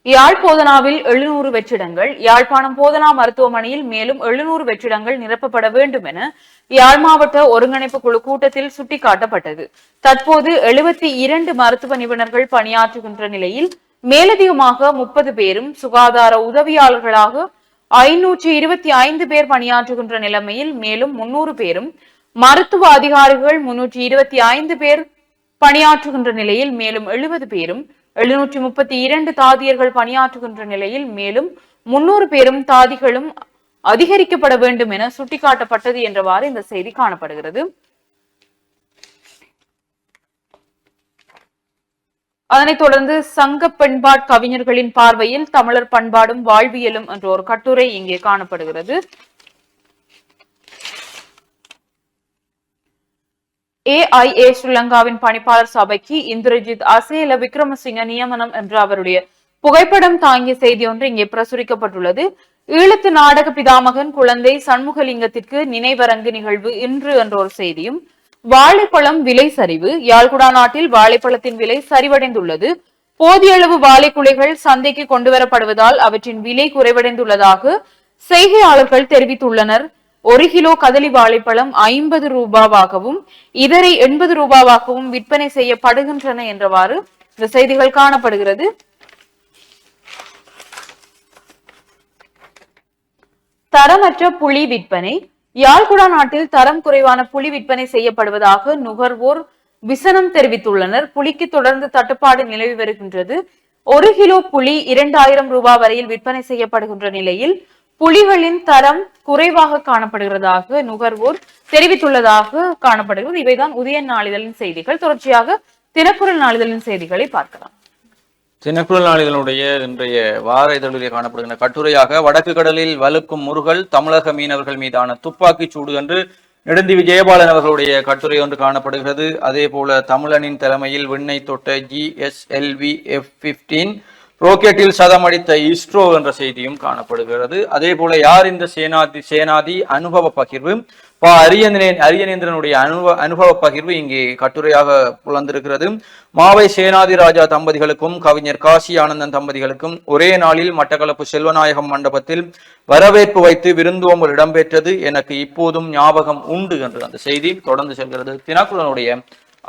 யாழ் போதனாவில் 700 வெற்றிடங்கள், யாழ்ப்பாணம் போதனா மருத்துவமனையில் மேலும் 700 வெற்றிடங்கள் நிரப்பப்பட வேண்டும் என யாழ் மாவட்ட ஒருங்கிணைப்பு குழு கூட்டத்தில் சுட்டிக்காட்டப்பட்டது. தற்போது 72 மருத்துவ நிபுணர்கள் பணியாற்றுகின்ற நிலையில் மேலதிகமாக 30 பேரும், சுகாதார உதவியாளர்களாக 525 பேர் பணியாற்றுகின்ற நிலைமையில் மேலும் 300 பேரும், மருத்துவ அதிகாரிகள் 325 பேர் பணியாற்றுகின்ற நிலையில் மேலும் 70 பேரும், 732 தாதியர்கள் பணியாற்றுகின்ற நிலையில் மேலும் 300 பேரும் தாதிகளும் அதிகரிக்கப்பட வேண்டும் என சுட்டிக்காட்டப்பட்டது என்றவாறு இந்த செய்தி காணப்படுகிறது. அதனைத் தொடர்ந்து சங்க பண்பாட் கவிஞர்களின் பார்வையில் தமிழர் பண்பாடும் வாழ்வியலும் என்ற ஒரு கட்டுரை இங்கே காணப்படுகிறது. AIA ஸ்ரீலங்காவின் பணிப்பாளர் சபைக்கு இந்திரஜித் அசேல விக்ரமசிங்க நியமனம் என்ற அவருடைய புகைப்படம் தாங்கிய செய்தி ஒன்று இங்கே பிரசுரிக்கப்பட்டுள்ளது. ஈழத்து நாடக பிதாமகன் குழந்தை சண்முகலிங்கத்திற்கு நினைவரங்கு நிகழ்வு இன்று என்ற ஒரு செய்தியும், வாழைப்பழம் விலை சரிவு, யாழ்குடா நாட்டில் வாழைப்பழத்தின் விலை சரிவடைந்துள்ளது. போதிய அளவு வாழைக்குலைகள் சந்தைக்கு கொண்டுவரப்படுவதால் அவற்றின் விலை குறைவடைந்துள்ளதாக செய்கையாளர்கள் தெரிவித்துள்ளனர். 1 கிலோ கதலி வாழைப்பழம் 50 ரூபாவாகவும் இதரை 80 ரூபாவாகவும் விற்பனை செய்யப்படுகின்றன என்றவாறு இந்த செய்திகள் காணப்படுகிறது. தரமற்ற புளி விற்பனை, யாழ்குடா நாட்டில் தரம் குறைவான புளி விற்பனை செய்யப்படுவதாக நுகர்வோர் விசனம் தெரிவித்துள்ளனர். புளிக்கு தொடர்ந்து தட்டுப்பாடு நிலவி வருகின்றது. 1 கிலோ புளி 2000 ரூபாய் வரையில் விற்பனை செய்யப்படுகின்ற நிலையில் புலிகளின் தரம் குறைவாக காணப்படுகிறதாக நுகர்வோர் தெரிவித்துள்ளதாக காணப்படுகிறது. இவைதான் உதயன் நாளிதழின் செய்திகள். தொடர்ச்சியாக தினக்குரல் நாளிதழின் செய்திகளை பார்க்கலாம். தினக்குரல் நாளிதழுடைய இன்றைய வார இதழிலே காணப்படுகின்ற கட்டுரையாக வடக்கு கடலில் வலுக்கும் முருகல், தமிழக மீனவர்கள் மீதான துப்பாக்கி சூடு என்று நெடுந்தீவு ஜெயபாலன் அவர்களுடைய கட்டுரை ஒன்று காணப்படுகிறது. அதே போல தமிழனின் தலைமையில் விண்ணை தொட்ட GSLV F-15 ராக்கெட்டில் சதமடித்த இஸ்ரோ என்ற செய்தியும் காணப்படுகிறது. அதே போல யார் இந்த சேனாதி அனுபவ பகிர்வு, அரியநேந்திரனுடைய அனுபவ பகிர்வு இங்கே கட்டுரையாக புலந்திருக்கிறது. மாவை சேனாதி ராஜா தம்பதிகளுக்கும் கவிஞர் காசி ஆனந்தன் தம்பதிகளுக்கும் ஒரே நாளில் மட்டக்களப்பு செல்வநாயகம் மண்டபத்தில் வரவேற்பு வைத்து விருந்தோம்பல் இடம்பெற்றது, எனக்கு இப்போதும் ஞாபகம் உண்டு என்று அந்த செய்தி தொடர்ந்து செல்கிறது. தினக்குரலுடைய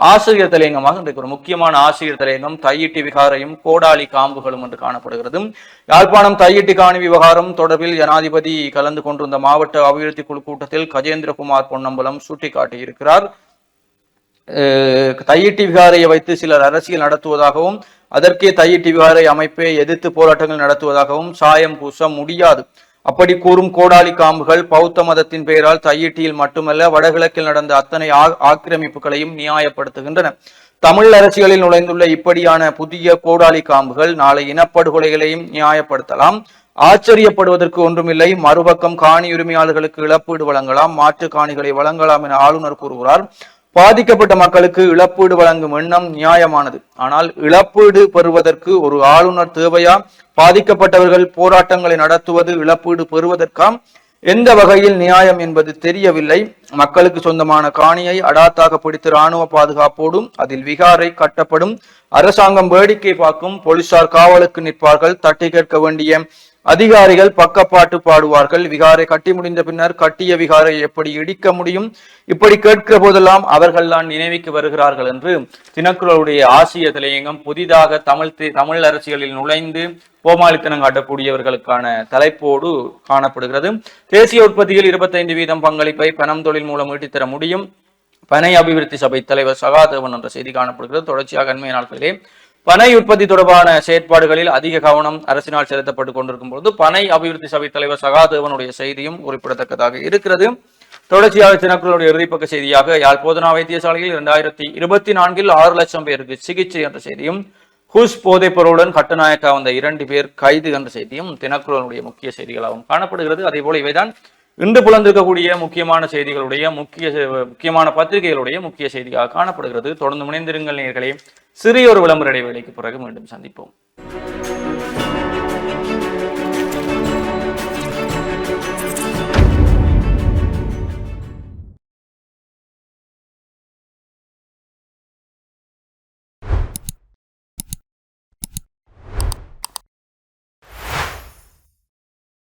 ஆசிரியர் தலையங்கமாக இன்றைக்கு ஒரு முக்கியமான ஆசிரியர் தலையங்கம் தையிட்டி விகாரையும் கோடாலி காம்புகளும் என்று காணப்படுகிறது. யாழ்ப்பாணம் தையிட்டி காணி விவகாரம் தொடர்பில் ஜனாதிபதி கலந்து கொண்டிருந்த மாவட்ட அபிவிருத்தி குழு கூட்டத்தில் கஜேந்திரகுமார் பொன்னம்பலம் சுட்டிக்காட்டியிருக்கிறார். தையிட்டி விகாரையை வைத்து சிலர் அரசியல் நடத்துவதாகவும் அதற்கே தையிட்டி விகாரை அமைப்பை எதிர்த்து போராட்டங்கள் நடத்துவதாகவும் சாயம் பூச முடியாது. அப்படி கூறும் கோடாலி காம்புகள் பௌத்த மதத்தின் பெயரால் தையிட்டியில் மட்டுமல்ல வடகிழக்கில் நடந்த அத்தனை ஆக்கிரமிப்புகளையும் நியாயப்படுத்துகின்றன. தமிழ் அரசியலில் நுழைந்துள்ள இப்படியான புதிய கோடாலி காம்புகள் நாளை இனப்படுகொலைகளையும் நியாயப்படுத்தலாம். ஆச்சரியப்படுவதற்கு ஒன்றுமில்லை. மறுபக்கம் காணி உரிமையாளர்களுக்கு இழப்பீடு வழங்கலாம், மாற்று காணிகளை வழங்கலாம் என ஆளுநர் கூறுகிறார். பாதிக்கப்பட்ட மக்களுக்கு இழப்பீடு வழங்கும் எண்ணம் நியாயமானது. ஆனால் இழப்பீடு பெறுவதற்கு ஒரு ஆளுநர் தேவையா? பாதிக்கப்பட்டவர்கள் போராட்டங்களை நடத்துவது இழப்பீடு பெறுவதற்காம்? எந்த வகையில் நியாயம் என்பது தெரியவில்லை. மக்களுக்கு சொந்தமான காணியை அடாத்தாக பிடித்து இராணுவ பாதுகாப்போடும் அதில் விகாரை கட்டப்படும். அரசாங்கம் வேடிக்கை பார்க்கும். போலீசார் காவலுக்கு நிற்பார்கள். தட்டி கேட்க வேண்டிய அதிகாரிகள் பக்கப்பாட்டு பாடுவார்கள். விகாரை கட்டி முடிந்த பின்னர் கட்டிய விகாரை எப்படி இடிக்க முடியும்? இப்படி கேட்கிற போதெல்லாம் அவர்கள் தான் நினைவுக்கு வருகிறார்கள் என்று தினக்குரலுடைய ஆசிய தலையங்கம் புதிதாக தமிழ் அரசியலில் நுழைந்து கோமாளித்தனம் காட்டக்கூடியவர்களுக்கான தலைப்போடு காணப்படுகிறது. தேசிய உற்பத்தியில் 25% பங்களிப்பை பணம் தொழில் மூலம் ஈட்டித்தர முடியும். பனை அபிவிருத்தி சபை தலைவர் சகாதேவன் என்ற செய்தி காணப்படுகிறது. தொடர்ச்சியாக அண்மைய நாட்களிலே பனை உற்பத்தி தொடர்பான செயற்பாடுகளில் அதிக கவனம் அரசினால் செலுத்தப்பட்டுக் கொண்டிருக்கும் பொழுது பனை அபிவிருத்தி சபை தலைவர் சகாதேவனுடைய செய்தியும் குறிப்பிடத்தக்கதாக இருக்கிறது. தொடர்ச்சியாக தினக்குரலுடைய இறுதிப்பக்க செய்தியாக யாழ் போதனா வைத்தியசாலையில் 2024 6 லட்சம் பேருக்கு சிகிச்சை என்ற செய்தியும், ஹுஸ் போதைப் பொருளுடன் கட்டுநாயக்கா வந்த 2 பேர் கைது என்ற செய்தியும் தினக்குரலுடைய முக்கிய செய்திகளாகவும் காணப்படுகிறது. அதே போல இவைதான் இன்று புலந்திருக்கக்கூடிய முக்கியமான செய்திகளுடைய முக்கியமான பத்திரிகைகளுடைய முக்கிய செய்தியாக காணப்படுகிறது. தொடர்ந்து முனைந்திருங்கள் நேயர்களே. சிறிய ஒரு விளம்பர இடைவேளைக்கு பிறகு மீண்டும் சந்திப்போம்.